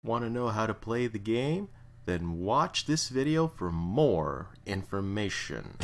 Want to know how to play the game? Then watch this video for more information.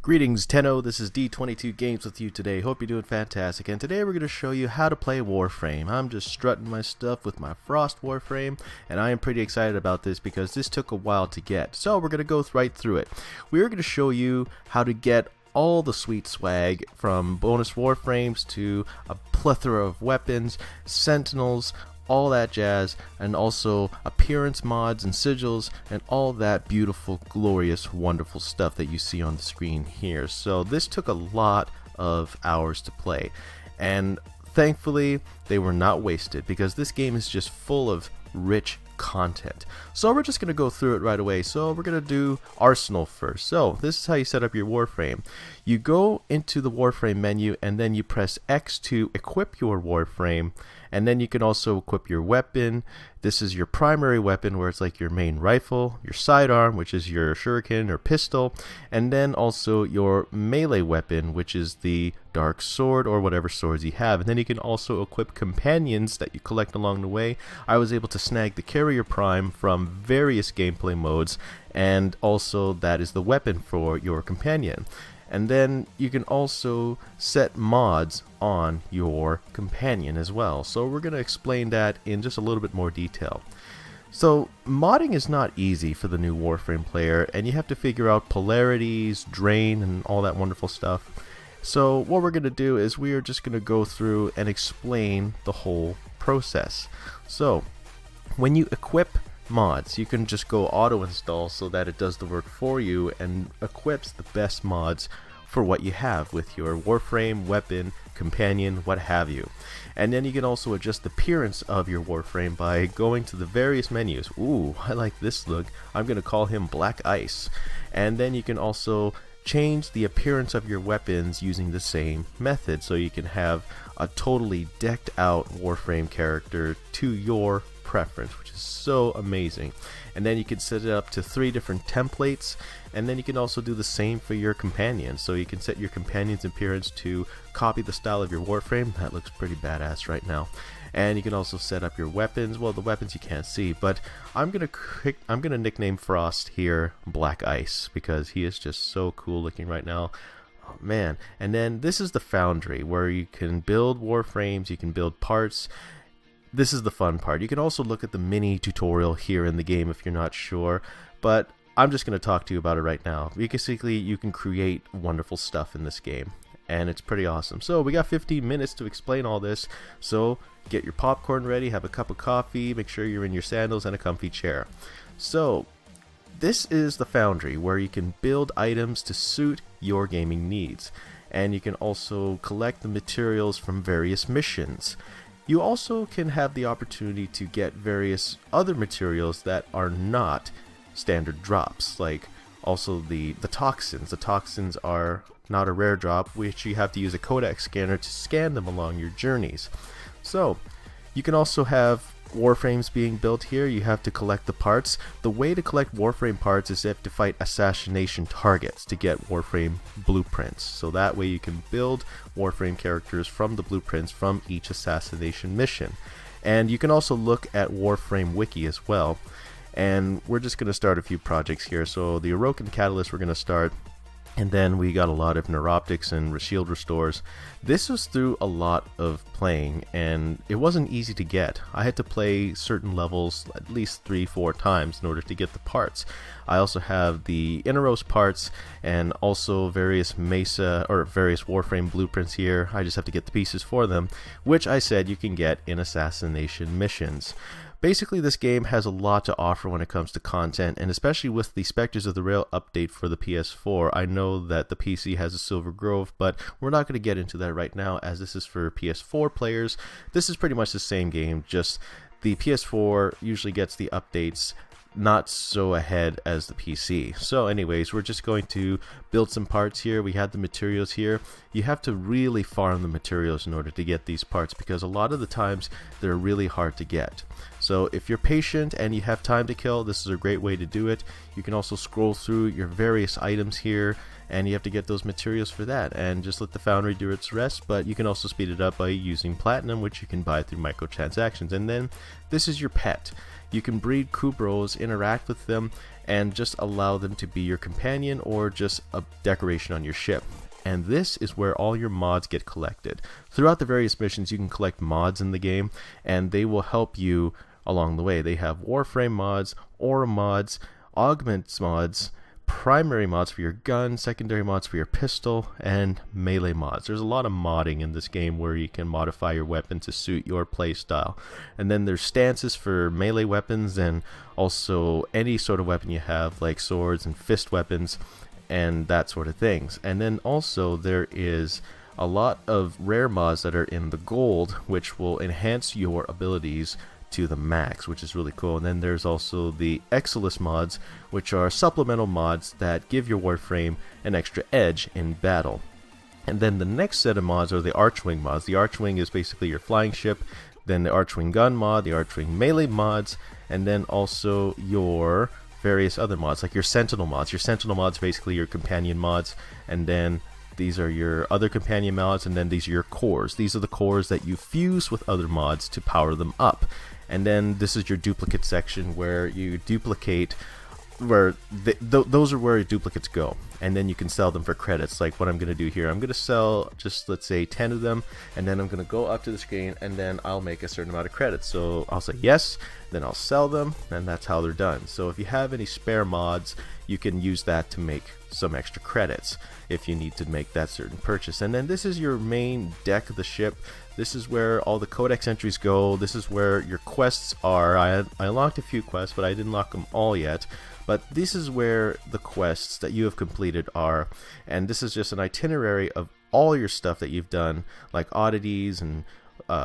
Greetings Tenno, this is D22 Games with you today. Hope you're doing fantastic, and today we're going to show you how to play Warframe. I'm just strutting my stuff with my Frost Warframe, and I am pretty excited about this because this took a while to get. So we're going to go right through it. We're going to show you how to get all the sweet swag from bonus Warframes to a plethora of weapons, sentinels, all that jazz, and also appearance mods and sigils and all that beautiful, glorious, wonderful stuff that you see on the screen here. So this took a lot of hours to play, and thankfully they were not wasted because this game is just full of rich content. So we're just going to go through it right away. So we're going to do Arsenal first. So this is how you set up your Warframe. You go into the Warframe menu and then you press X to equip your Warframe, and then you can also equip your weapon. This is your primary weapon, where it's like your main rifle, your sidearm, which is your shuriken or pistol, and then also your melee weapon, which is the dark sword or whatever swords you have. And then you can also equip companions that you collect along the way. I was able to snag the Carrier Prime from various gameplay modes, and also that is the weapon for your companion. And then you can also set mods on your companion as well. So we're going to explain that in just a little bit more detail. So modding is not easy for the new Warframe player, and you have to figure out polarities, drain, and all that wonderful stuff. So what we're going to do is we are just going to go through and explain the whole process. So when you equip mods, you can just go auto install so that it does the work for you and equips the best mods for what you have with your Warframe, weapon, companion, what have you. And then you can also adjust the appearance of your Warframe by going to the various menus. Ooh, I like this look. I'm going to call him Black Ice. And then you can also change the appearance of your weapons using the same method, so you can have a totally decked out Warframe character to your preference, which is so amazing. And then you can set it up to 3 different templates, and then you can also do the same for your companion. So you can set your companion's appearance to copy the style of your Warframe. That looks pretty badass right now. And you can also set up your weapons. Well, the weapons you can't see, but I'm gonna nickname Frost here Black Ice because he is just so cool looking right now. Oh man. And then this is the Foundry, where you can build Warframes, you can build parts. This is the fun part. You can also look at the mini tutorial here in the game if you're not sure, but I'm just going to talk to you about it right now. Basically, you can create wonderful stuff in this game, and it's pretty awesome. So we got 15 minutes to explain all this, so get your popcorn ready, have a cup of coffee, make sure you're in your sandals and a comfy chair. So this is the Foundry, where you can build items to suit your gaming needs, and you can also collect the materials from various missions. You also can have the opportunity to get various other materials that are not standard drops, like also the toxins. The toxins are not a rare drop, which you have to use a Kodak scanner to scan them along your journeys. So you can also have Warframes being built here. You have to collect the parts. The way to collect Warframe parts is you have to fight assassination targets to get Warframe blueprints. So that way you can build Warframe characters from the blueprints from each assassination mission. And you can also look at Warframe Wiki as well. And we're just going to start a few projects here. So the Orokin Catalyst we're going to start. And then we got a lot of neuroptics and shield restores. This was through a lot of playing, and it wasn't easy to get. I had to play certain levels at least 3-4 times in order to get the parts. I also have the Inneros parts and also various Mesa or various Warframe blueprints here. I just have to get the pieces for them, which I said you can get in assassination missions. Basically, this game has a lot to offer when it comes to content, and especially with the Spectres of the Rail update for the PS4. I know that the PC has a Silver Grove, but we're not going to get into that right now, as this is for PS4 players. This is pretty much the same game, just the PS4 usually gets the updates not so ahead as the PC. So anyways, we're just going to build some parts here. We had the materials here. You have to really farm the materials in order to get these parts, because a lot of the times they're really hard to get. So if you're patient and you have time to kill, this is a great way to do it. You can also scroll through your various items here, and you have to get those materials for that, and just let the foundry do its rest. But you can also speed it up by using platinum, which you can buy through microtransactions. And then this is your pet. You can breed Kubros, interact with them, and just allow them to be your companion or just a decoration on your ship. And this is where all your mods get collected. Throughout the various missions, you can collect mods in the game, and they will help you along the way. They have Warframe mods, aura mods, augments mods, primary mods for your gun, secondary mods for your pistol, and melee mods. There's a lot of modding in this game where you can modify your weapon to suit your playstyle. And then there's stances for melee weapons, and also any sort of weapon you have, like swords and fist weapons and that sort of things. And then also there is a lot of rare mods that are in the gold, which will enhance your abilities to the max, which is really cool. And then there's also the Exilus mods, which are supplemental mods that give your Warframe an extra edge in battle. And then the next set of mods are the Archwing mods. The Archwing is basically your flying ship, then the Archwing gun mod, the Archwing melee mods, and then also your various other mods like your Sentinel mods. Your Sentinel mods basically your companion mods, and then these are your other companion mods, and then these are your cores. These are the cores that you fuse with other mods to power them up. And then this is your duplicate section where you duplicate, where those are where your duplicates go, and then you can sell them for credits. Like what I'm going to do here, I'm going to sell just, let's say, 10 of them, and then I'm going to go up to the screen, and then I'll make a certain amount of credits. So I'll say yes, then I'll sell them, and that's how they're done. So if you have any spare mods, you can use that to make some extra credits if you need to make that certain purchase. And then this is your main deck of the ship. This is where all the codex entries go. This is where your quests are. I unlocked a few quests, but I didn't lock them all yet. But this is where the quests that you have completed are, and this is just an itinerary of all your stuff that you've done, like oddities and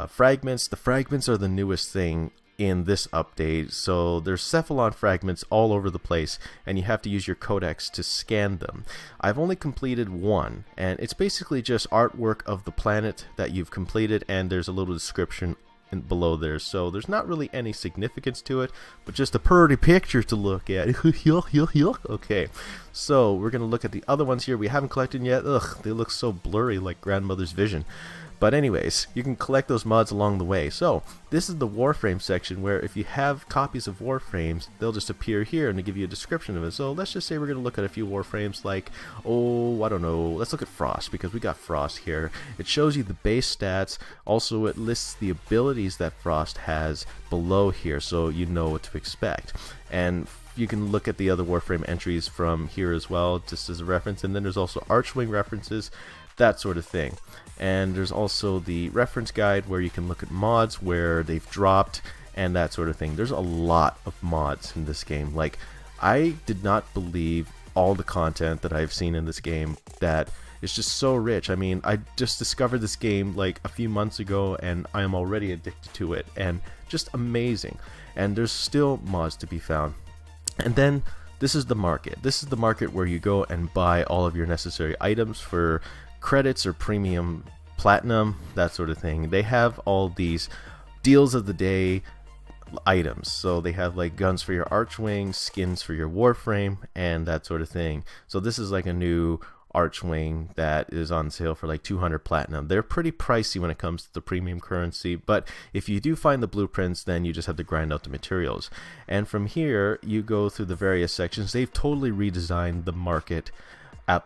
fragments. The fragments are the newest thing in this update, so there's cephalon fragments all over the place, and you have to use your codex to scan them. I've only completed one, and it's basically just artwork of the planet that you've completed, and there's a little description below there, so there's not really any significance to it, but just a pretty picture to look at. Okay, so we're gonna look at the other ones here we haven't collected yet. Ugh, they look so blurry, like grandmother's vision. But anyways, you can collect those mods along the way. So this is the Warframe section, where if you have copies of Warframes, they'll just appear here and they give you a description of it. So let's just say we're going to look at a few Warframes, like, oh, I don't know, let's look at Frost, because we got Frost here. It shows you the base stats. Also, it lists the abilities that Frost has below here, so you know what to expect. And you can look at the other Warframe entries from here as well, just as a reference. And then there's also Archwing references, that sort of thing. And there's also the reference guide where you can look at mods, where they've dropped, and that sort of thing. There's a lot of mods in this game. Like, I did not believe all the content that I've seen in this game, that is just so rich. I mean, I just discovered this game like a few months ago, and I am already addicted to it, and just amazing. And there's still mods to be found. And then this is the market. This is the market where you go and buy all of your necessary items for credits or premium platinum, that sort of thing. They have all these deals of the day items, so they have like guns for your Archwing, skins for your Warframe, and that sort of thing. So this is like a new Archwing that is on sale for like 200 platinum. They're pretty pricey when it comes to the premium currency, but if you do find the blueprints, then you just have to grind out the materials. And from here you go through the various sections. They've totally redesigned the market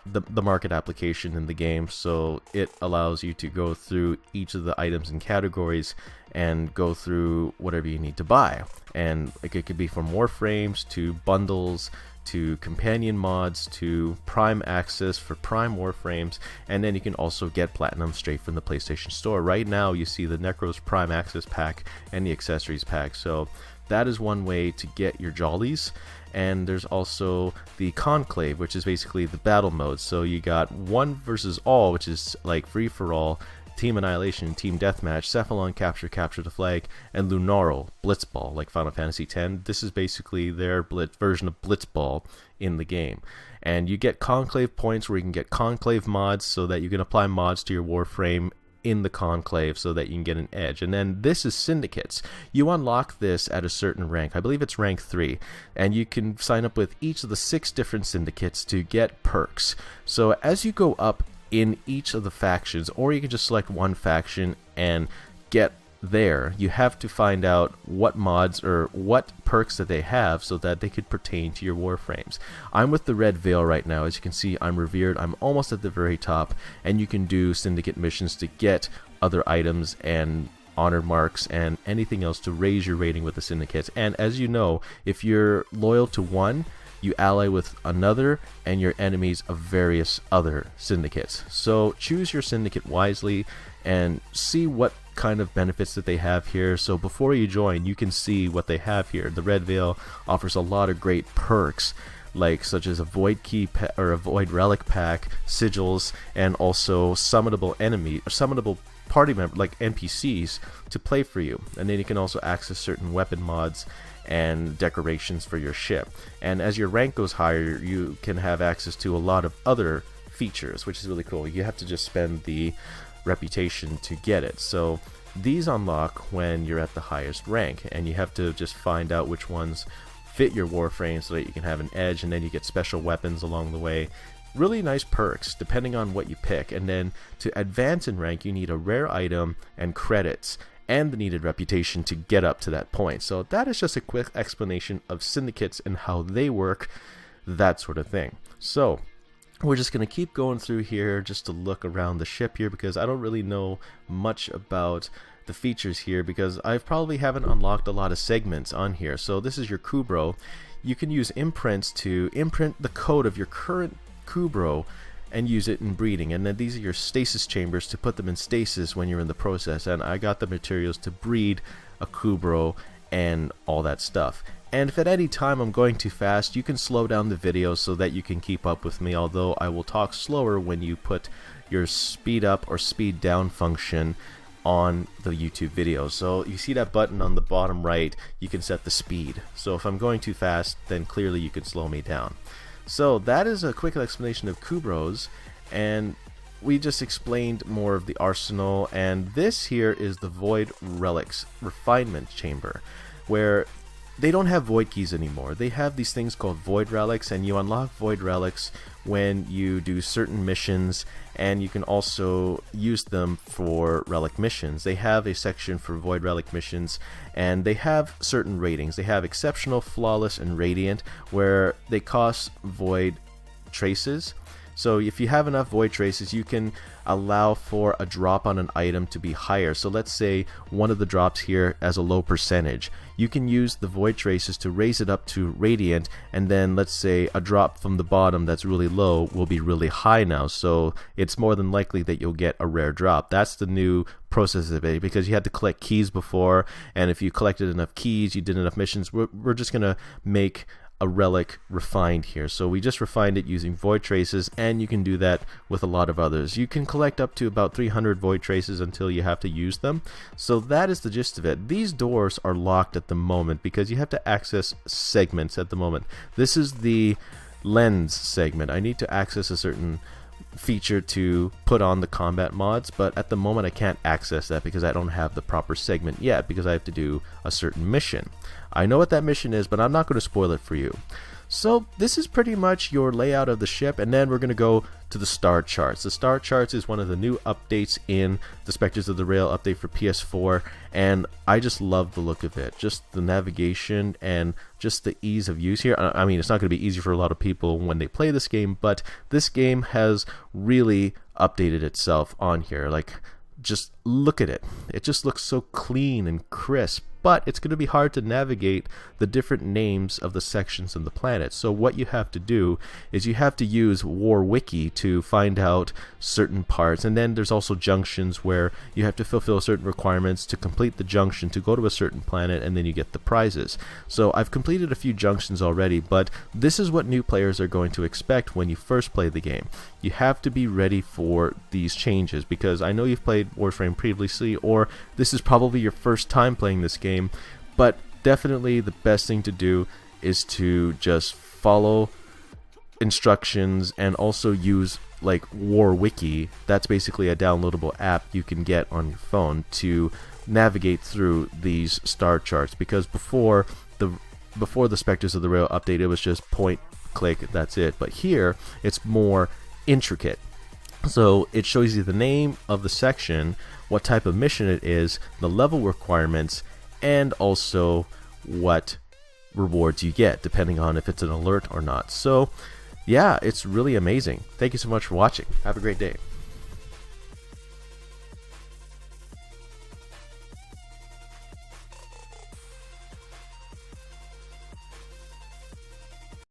the market application in the game, so it allows you to go through each of the items and categories and go through whatever you need to buy. And like, it could be from Warframes to bundles to companion mods to Prime access for Prime Warframes, and then you can also get platinum straight from the PlayStation Store. Right now you see the Necros Prime access pack and the accessories pack, so that is one way to get your jollies. And there's also the Conclave, which is basically the battle mode. So you got one versus all, which is like free for all, Team Annihilation, Team Deathmatch, Cephalon Capture, Capture the Flag, and Lunaro, Blitzball, like Final Fantasy X. This is basically their version of Blitzball in the game. And you get Conclave points where you can get Conclave mods, so that you can apply mods to your Warframe in the conclave so that you can get an edge. And then this is Syndicates. You unlock this at a certain rank. I believe it's rank 3. And you can sign up with each of the 6 different syndicates to get perks. So as you go up in each of the factions, or you can just select one faction and get there, you have to find out what mods or what perks that they have so that they could pertain to your warframes. I'm with the red veil right now. As you can see, I'm revered. I'm almost at the very top, and you can do syndicate missions to get other items and honor marks and anything else to raise your rating with the syndicates. And as you know, if you're loyal to one, you ally with another and your enemies of various other syndicates. So choose your syndicate wisely and see what kind of benefits that they have here. So before you join, you can see what they have here. The Red Veil offers a lot of great perks, like such as a void key or a void relic pack, sigils, and also summonable enemy or summonable party member like NPCs to play for you. And then you can also access certain weapon mods and decorations for your ship. And as your rank goes higher, you can have access to a lot of other features, which is really cool. You have to just spend the reputation to get it. So these unlock when you're at the highest rank, and you have to just find out which ones fit your warframe so that you can have an edge, and then you get special weapons along the way. Really nice perks depending on what you pick. And then to advance in rank, you need a rare item and credits and the needed reputation to get up to that point. So that is just a quick explanation of syndicates and how they work, that sort of thing. So we're just going to keep going through here just to look around the ship here, because I don't really know much about the features here because I probably haven't unlocked a lot of segments on here. So this is your Kubro. You can use imprints to imprint the code of your current Kubro and use it in breeding. And then these are your stasis chambers to put them in stasis when you're in the process. And I got the materials to breed a Kubro and all that stuff. And if at any time I'm going too fast, you can slow down the video so that you can keep up with me, although I will talk slower when you put your speed up or speed down function on the YouTube video. So you see that button on the bottom right, you can set the speed. So if I'm going too fast, then clearly you can slow me down. So that is a quick explanation of Kubros, and we just explained more of the arsenal. And this here is the Void Relics Refinement Chamber, where they don't have void keys anymore. They have these things called void relics, and you unlock void relics when you do certain missions, and you can also use them for relic missions. They have a section for void relic missions, and they have certain ratings. They have exceptional, flawless, and radiant, where they cost void traces. So if you have enough void traces, you can allow for a drop on an item to be higher. So let's say one of the drops here as a low percentage. You can use the void traces to raise it up to radiant, and then let's say a drop from the bottom that's really low will be really high now. So it's more than likely that you'll get a rare drop. That's the new process of it, because you had to collect keys before, and if you collected enough keys, you did enough missions. We're just gonna make a relic refined here. So we just refined it using void traces, and you can do that with a lot of others. You can collect up to about 300 void traces until you have to use them. So that is the gist of it. These doors are locked at the moment because you have to access segments at the moment. This is the lens segment. I need to access a certain feature to put on the combat mods, but at the moment I can't access that because I don't have the proper segment yet, because I have to do a certain mission. I know what that mission is, but I'm not going to spoil it for you. So this is pretty much your layout of the ship, and then we're going to go to the star charts. The star charts is one of the new updates in the Spectres of the Rail update for PS4, and I just love the look of it. Just the navigation and just the ease of use here. I mean, it's not going to be easy for a lot of people when they play this game, but this game has really updated itself on here. Like, just look at it. It just looks so clean and crisp. But it's going to be hard to navigate the different names of the sections of the planet. So what you have to do is you have to use WarWiki to find out certain parts. And then there's also junctions where you have to fulfill certain requirements to complete the junction to go to a certain planet, and then you get the prizes. So I've completed a few junctions already, but this is what new players are going to expect when you first play the game. You have to be ready for these changes, because I know you've played Warframe previously, or this is probably your first time playing this game. But definitely the best thing to do is to just follow instructions and also use like War Wiki. That's basically a downloadable app you can get on your phone to navigate through these star charts, because before the Spectres of the Rail update, it was just point, click, that's it. But here it's more intricate. So it shows you the name of the section, what type of mission it is, the level requirements, and also what rewards you get, depending on if it's an alert or not. So yeah, it's really amazing. Thank you so much for watching. Have a great day.